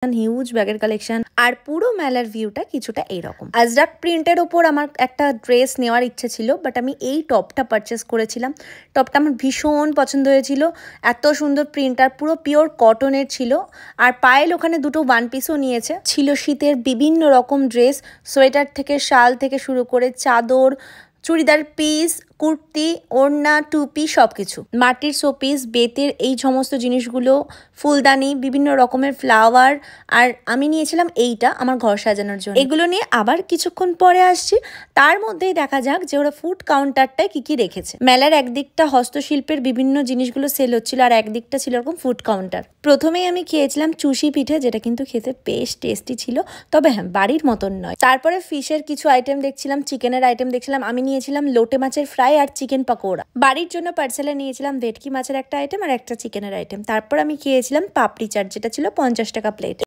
Huge ব্যাগের collection. আর পুরো মেলার ভিউটা কিছুটা এইরকম। আজরাক প্রিন্টের ওপর আমার একটা ড্রেস নেওয়ার ইচ্ছে ছিল, বাট আমি এই টপটা পারচেস করেছিলাম। টপটা আমার ভীষণ পছন্দ হয়েছিল, এত সুন্দর প্রিন্ট আর পুরো পিওর কটনের ছিল। আর পায়েল ওখানে দুটো ওয়ান পিসও নিয়েছে। ছিল শীতের বিভিন্ন রকম ড্রেস, সোয়েটার থেকে শাল থেকে শুরু করে চাদর, চুড়িদার পিস, কুর্তি, ওড়না, টুপি, সবকিছু। মাটির শোপিস, বেতের এই সমস্ত জিনিসগুলো, ফুলদানি, বিভিন্ন রকমের ফ্লাওয়ার। আর আমি নিয়েছিলাম এইটা আমার ঘর সাজানোর জন্য। এগুলো নিয়ে আবার কিছুক্ষণ পরে আসছি। তার মধ্যেই দেখা যাক যে ওরা ফুড কাউন্টারটায় কি কি রেখেছে। মেলার একদিকটা হস্তশিল্পের বিভিন্ন জিনিসগুলো সেল হচ্ছিল, আর একদিকটা ছিল এরকম ফুড কাউন্টার। প্রথমেই আমি খেয়েছিলাম চুষি পিঠে, যেটা কিন্তু খেতে বেশ টেস্টি ছিল, তবে হ্যাঁ বাড়ির মতন নয়। তারপরে ফিশের কিছু আইটেম দেখছিলাম, চিকেনের আইটেম দেখছিলাম। আমি নিয়েছিলাম লোটে মাছের ফ্রাই আর চিকেন পাকোড়া। বাড়ির জন্য পার্সেলে নিয়েছিলাম ভেটকি মাছের একটা আইটেম আর একটা চিকেনের আইটেম। তারপর আমি খেয়েছিলাম পাপড়ি চাট, যেটা ছিল 50 টাকা প্লেট।